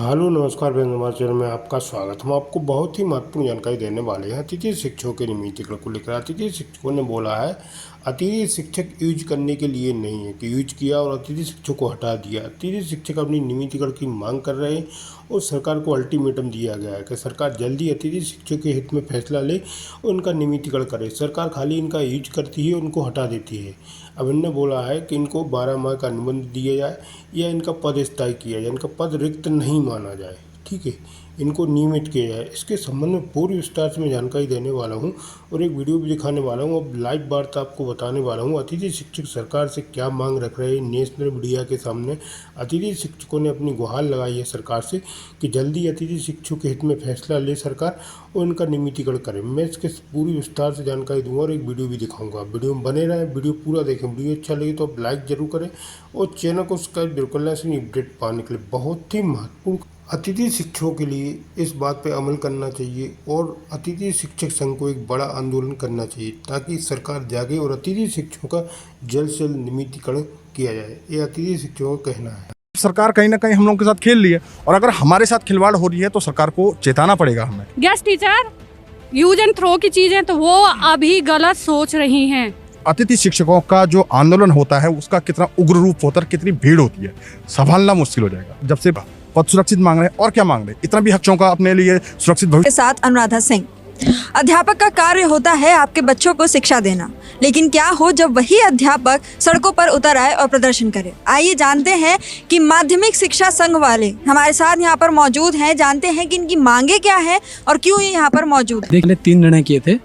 Hello नमस्कार Ben, हमारे channel में आपका स्वागत। हम आपको बहुत ही महत्वपूर्ण जानकारी देने वाले हैं अतिथि शिक्षकों के नियमितीकरण को लेकर। अतिथि शिक्षकों ने बोला है अतिथि शिक्षक यूज करने के लिए नहीं है कि यूज किया और अतिथि शिक्षक को हटा दिया। अतिथि शिक्षक अपनी नियमितीकरण की मांग कर रहे हैं और सरकार को अल्टीमेटम दिया गया है कि सरकार जल्दी अतिथि शिक्षकों के हित में फैसला ले और उनका नियमितीकरण करे। सरकार खाली इनका यूज करती है, उनको हटा देती है। अब इनने बोला है कि इनको 12 माह का अनुबंध दिया जाए या इनका पद स्थायी किया जाए, इनका पद रिक्त नहीं माना जाए, ठीक है, इनको नियमित किया जाए। इसके संबंध में पूरी विस्तार से मैं जानकारी देने वाला हूं और एक वीडियो भी दिखाने वाला हूं। अब लाइव वार्ता आपको बताने वाला हूं अतिथि शिक्षक सरकार से क्या मांग रख रहे हैं। नेशनल मीडिया के सामने अतिथि शिक्षकों ने अपनी गुहार लगाई है सरकार से कि जल्दी अतिथि शिक्षकों के हित में फैसला ले सरकार और उनका नियमितीकरण करें। मैं इसके पूरी विस्तार से जानकारी दूंगा और एक वीडियो भी दिखाऊंगा। वीडियो में बने रहें, वीडियो पूरा देखें। वीडियो अच्छा लगे तो आप लाइक जरूर करें और चैनल को सब्सक्राइब बिल्कुल ना करें अपडेट पाने के लिए। बहुत ही महत्वपूर्ण अतिथि शिक्षकों के लिए इस बात पर अमल करना चाहिए और अतिथि शिक्षक संघ को एक बड़ा आंदोलन करना चाहिए ताकि सरकार जागे और अतिथि शिक्षकों का जल्द से जल्द नियमितीकरण किया जाए। ये अतिथि शिक्षकों का कहना है। सरकार कहीं ना कहीं हम लोगों के साथ खेल रही है और अगर हमारे साथ खिलवाड़ हो रही है तो सरकार को चेताना पड़ेगा हमें। Guest teacher use and throw की चीजें तो वो अभी गलत सोच रही हैं। अतिथि शिक्षकों का जो आंदोलन होता है उसका कितना उग्र रूप होता है, कितनी भीड़ होती है, संभालना मुश्किल हो जाएगा। जब से पद सुरक्षित मांग रहे हैं और क्या मांग रहे हैं, इतना भी हकों का अपने लिए सुरक्षित भविष्य के साथ अनुराधा सिंह। अध्यापक का कार्य होता है आपके बच्चों को शिक्षा देना, लेकिन क्या हो जब वही अध्यापक सड़कों पर उतर आए और प्रदर्शन करे। आइए जानते हैं कि माध्यमिक शिक्षा संघ वाले हमारे साथ यहाँ पर मौजूद हैं, जानते हैं कि इनकी मांगे क्या है और क्यों ये यहाँ पर मौजूद है। देखिए 3 निर्णय किए थे,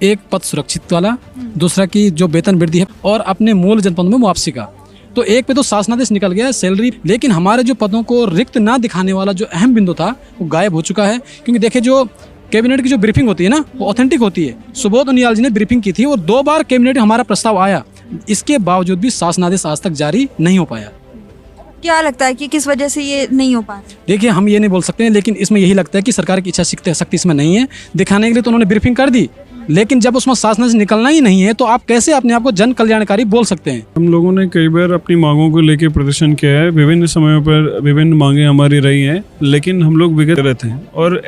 एक पद सुरक्षित वाला, दूसरा की जो वेतन वृद्धि है और अपने मूल जनपदों में मुआवजे का। तो एक पे तो शासनादेश निकल गया है सैलरी, लेकिन हमारे जो पदों को रिक्त ना दिखाने वाला जो अहम बिंदु था वो गायब हो चुका है। क्योंकि देखिए जो कैबिनेट की जो ब्रीफिंग होती है ना वो ऑथेंटिक होती है। सुबोध उनियाल जी ने ब्रीफिंग की थी और 2 बार कैबिनेट हमारा प्रस्ताव आया, इसके बावजूद भी शासनादेश आज तक जारी नहीं हो पाया। क्या लगता है कि किस वजह से ये नहीं हो पा रहा? देखिए हम ये नहीं बोल सकते हैं, लेकिन इसमें यही लगता है कि सरकार की इच्छा शक्ति इसमें नहीं है। दिखाने के लिए तो उन्होंने ब्रीफिंग कर दी, लेकिन जब उसमें शासन से निकलना ही नहीं है तो आप कैसे अपने आप को जन कल्याणकारी बोल सकते हैं। हम लोगों ने कई बार अपनी मांगों को लेकर प्रदर्शन किया है, विभिन्न समयों पर विभिन्न मांगे हमारी रही हैं, लेकिन हम लोग विगत रहते हैं और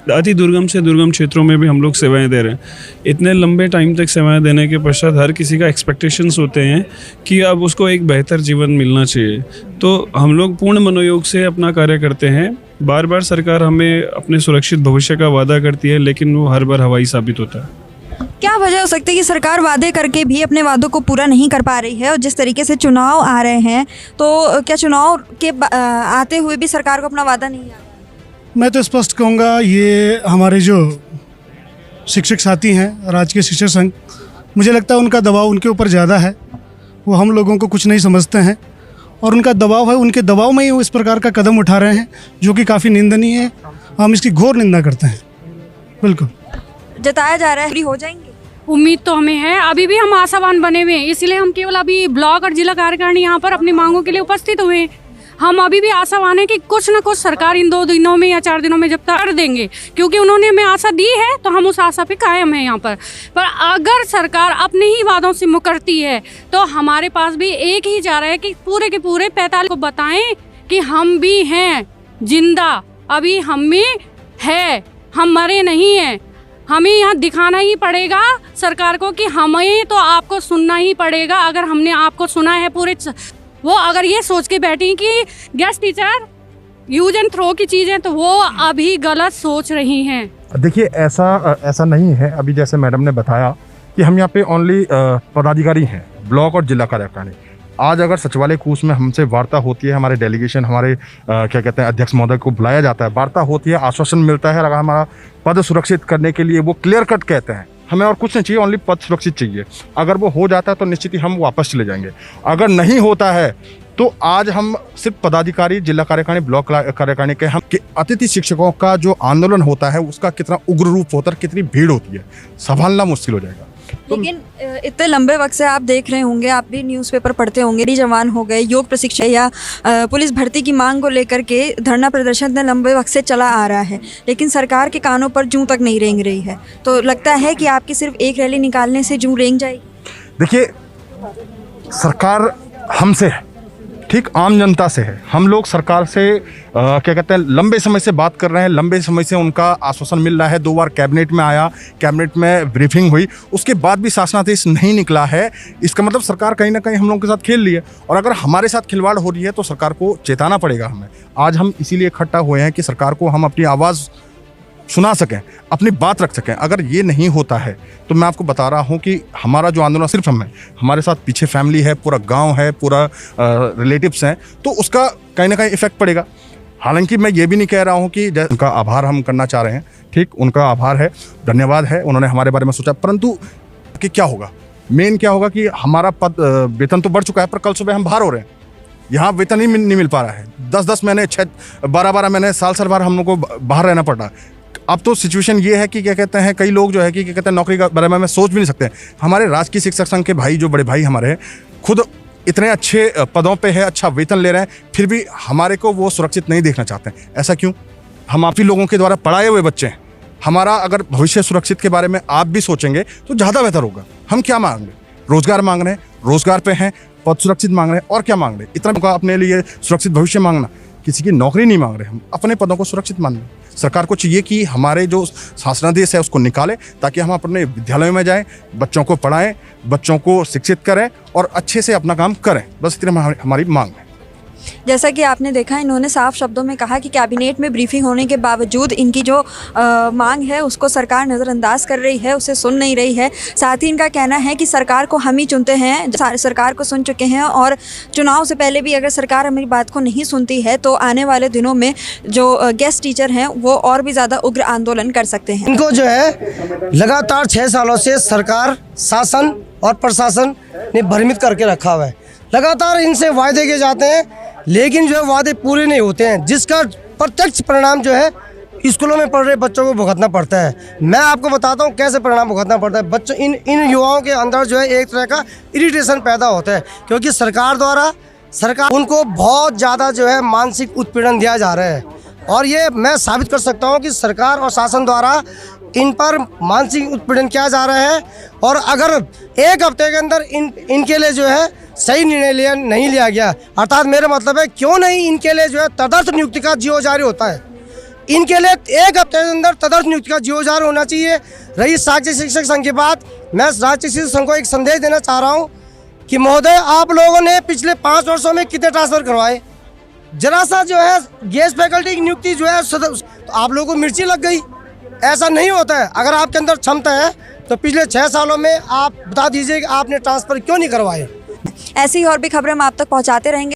अति दुर्गम से दुर्गम क्षेत्रों में भी हम लोग सेवाएं दे रहे हैं। इतने लंबे टाइम तक सेवाएं देने के पश्चात हर किसी का एक्सपेक्टेशंस होते हैं कि अब उसको एक बेहतर जीवन मिलना चाहिए। तो हम लोग पूर्ण मनोयोग से अपना कार्य करते हैं। बार बार सरकार हमें अपने सुरक्षित भविष्य का वादा करती है, लेकिन वो हर बार हवाई साबित होता है। क्या वजह हो सकती है कि सरकार वादे करके भी अपने वादों को पूरा नहीं कर पा रही है? और जिस तरीके से चुनाव आ रहे हैं तो क्या चुनाव के आते हुए भी सरकार को अपना वादा नहीं आ? मैं तो स्पष्ट कहूँगा ये हमारे जो शिक्षक साथी हैं राजकीय शिक्षक संघ, मुझे लगता है उनका दबाव उनके ऊपर ज़्यादा है। वो हम लोगों को कुछ नहीं समझते हैं और उनका दबाव है, उनके दबाव में ही वो इस प्रकार का कदम उठा रहे हैं जो कि काफ़ी निंदनीय है। हम इसकी घोर निंदा करते हैं। बिल्कुल जताया जा रहा है फ्री हो जाएंगे, उम्मीद तो हमें है। अभी भी हम आशावान बने हुए हैं, इसलिए हम केवल अभी ब्लॉक और जिला कार्यकारिणी यहाँ पर अपनी मांगों के लिए उपस्थित हुए हैं। हम अभी भी आशावान है कि कुछ ना कुछ सरकार इन 2 दिनों में या 4 दिनों में जब तक कर देंगे, क्योंकि उन्होंने हमें आशा दी है तो हम उस आशा पे कायम है यहाँ पर अगर सरकार अपने ही वादों से मुकरती है तो हमारे पास भी एक ही जा रहा है कि पूरे के पूरे 45 को बताएं कि हम भी हैं जिंदा, अभी हम में है, हम मरे नहीं हैं। हमें यहाँ दिखाना ही पड़ेगा सरकार को कि हमें तो आपको सुनना ही पड़ेगा। अगर हमने आपको सुना है पूरे, वो अगर ये सोच के बैठी कि guest teacher use and throw की चीज़ें तो वो अभी गलत सोच रही हैं। देखिए ऐसा नहीं है। अभी जैसे मैडम ने बताया कि हम यहाँ पे ओनली पदाधिकारी हैं, ब्लॉक और जिला कार्यकारिणी। आज अगर सचिवालय कूच में हमसे वार्ता होती है, हमारे डेलीगेशन हमारे क्या कहते हैं अध्यक्ष महोदय को बुलाया जाता है, वार्ता होती है, आश्वासन मिलता है। अगर हमारा पद सुरक्षित करने के लिए वो क्लियर कट कहते हैं हमें और कुछ नहीं चाहिए, ओनली पद सुरक्षित चाहिए। अगर वो हो जाता है तो निश्चित ही हम वापस चले जाएंगे। अगर नहीं होता है तो आज हम सिर्फ पदाधिकारी, जिला कार्यकारिणी, ब्लॉक कार्यकारिणी के हम कि अतिथि शिक्षकों का जो आंदोलन होता है उसका कितना उग्र रूप होता है, कितनी भीड़ होती है, संभालना मुश्किल हो जाएगा। लेकिन इतने लंबे वक्त से आप देख रहे होंगे, आप भी न्यूज़पेपर पढ़ते होंगे, जवान हो गए, योग प्रशिक्षण या पुलिस भर्ती की मांग को लेकर के धरना प्रदर्शन इतने लंबे वक्त से चला आ रहा है, लेकिन सरकार के कानों पर जूं तक नहीं रेंग रही है। तो लगता है कि आपकी सिर्फ एक रैली निकालने से जूं रेंग जाएगी। देखिए सरकार हमसे है, ठीक आम जनता से है। हम लोग सरकार से क्या कहते हैं लंबे समय से बात कर रहे हैं, लंबे समय से उनका आश्वासन मिल रहा है। 2 बार कैबिनेट में आया, कैबिनेट में ब्रीफिंग हुई, उसके बाद भी शासनादेश नहीं निकला है। इसका मतलब सरकार कहीं ना कहीं हम लोगों के साथ खेल रही है, और अगर हमारे साथ खिलवाड़ हो रही है तो सरकार को चेताना पड़ेगा हमें। आज हम इसीलिए इकट्ठा हुए हैं कि सरकार को हम अपनी आवाज़ सुना सकें, अपनी बात रख सकें। अगर ये नहीं होता है तो मैं आपको बता रहा हूँ कि हमारा जो आंदोलन सिर्फ हम है, हमारे साथ पीछे फैमिली है, पूरा गांव है, पूरा रिलेटिव्स हैं, तो उसका कहीं ना कहीं इफेक्ट पड़ेगा। हालांकि मैं ये भी नहीं कह रहा हूँ कि उनका आभार हम करना चाह रहे हैं, ठीक, उनका आभार है, धन्यवाद है, उन्होंने हमारे बारे में सोचा, परंतु कि क्या होगा, मेन क्या होगा कि हमारा वेतन तो बढ़ चुका है, पर कल सुबह हम बाहर हो रहे हैं, यहाँ वेतन ही नहीं मिल पा रहा है। 10-10 महीने, 12-12 महीने, साल भर हम लोग को बाहर रहना पड़ रहा है। अब तो सिचुएशन ये है कि क्या कहते हैं, कई लोग जो है कि क्या कहते हैं नौकरी के बारे में सोच भी नहीं सकते। हमारे राजकीय शिक्षक संघ के भाई, जो बड़े भाई हमारे हैं, खुद इतने अच्छे पदों पे है, अच्छा वेतन ले रहे हैं, फिर भी हमारे को वो सुरक्षित नहीं देखना चाहते हैं। ऐसा क्यों? हम आप ही लोगों के द्वारा पढ़ाए हुए बच्चे हैं। हमारा अगर भविष्य सुरक्षित के बारे में आप भी सोचेंगे तो ज़्यादा बेहतर होगा। हम क्या मांग रहे हैं? रोजगार मांग रहे हैं, रोजगार पे हैं, पद सुरक्षित मांग रहे हैं, और क्या मांग रहे हैं? इतना का अपने लिए सुरक्षित भविष्य मांगना, किसी की नौकरी नहीं मांग रहे, हम अपने पदों को सुरक्षित मान रहे हैं। सरकार को चाहिए कि हमारे जो शासनादेश है उसको निकाले, ताकि हम अपने विद्यालयों में जाएं, बच्चों को पढ़ाएं, बच्चों को शिक्षित करें और अच्छे से अपना काम करें। बस इतनी हमारी मांग है। जैसा कि आपने देखा, इन्होंने साफ शब्दों में कहा कि कैबिनेट में ब्रीफिंग होने के बावजूद इनकी जो मांग है उसको सरकार नज़रअंदाज कर रही है, उसे सुन नहीं रही है। साथ ही इनका कहना है कि सरकार को हम ही चुनते हैं, सरकार को सुन चुके हैं, और चुनाव से पहले भी अगर सरकार हमारी बात को नहीं सुनती है तो आने वाले दिनों में जो गेस्ट टीचर हैं वो और भी ज़्यादा उग्र आंदोलन कर सकते हैं। इनको जो है लगातार 6 सालों से सरकार, शासन और प्रशासन ने भ्रमित करके रखा हुआ है। लगातार इनसे वायदे किए जाते हैं, लेकिन जो है वादे पूरे नहीं होते हैं, जिसका प्रत्यक्ष परिणाम जो है स्कूलों में पढ़ रहे बच्चों को भुगतना पड़ता है। मैं आपको बताता हूँ कैसे परिणाम भुगतना पड़ता है। बच्चों इन युवाओं के अंदर जो है एक तरह का इरिटेशन पैदा होता है, क्योंकि सरकार उनको बहुत ज़्यादा जो है मानसिक उत्पीड़न दिया जा रहा है। और ये मैं साबित कर सकता हूँ कि सरकार और शासन द्वारा इन पर मानसिक उत्पीड़न किया जा रहा है। और अगर 1 हफ्ते के अंदर इनके लिए जो है सही निर्णय नहीं लिया गया, अर्थात मेरा मतलब है क्यों नहीं इनके लिए जो है तदर्थ नियुक्ति का जीओ जारी होता है, इनके लिए 1 हफ्ते के अंदर तदर्थ नियुक्ति का जीओ जारी होना चाहिए। रही राज्य शिक्षक संघ की बात, मैं राज्य शिक्षक संघ को एक संदेश देना चाह रहा हूँ कि महोदय, आप लोगों ने पिछले 5 वर्षों में कितने ट्रांसफर करवाए? जरा सा जो है गेस्ट फैकल्टी की नियुक्ति जो है तो आप लोगों को मिर्ची लग गई। ऐसा नहीं होता है। अगर आपके अंदर क्षमता है तो पिछले 6 सालों में आप बता दीजिए कि आपने ट्रांसफ़र क्यों नहीं करवाए। ऐसी और भी खबरें हम आप तक पहुंचाते रहेंगे।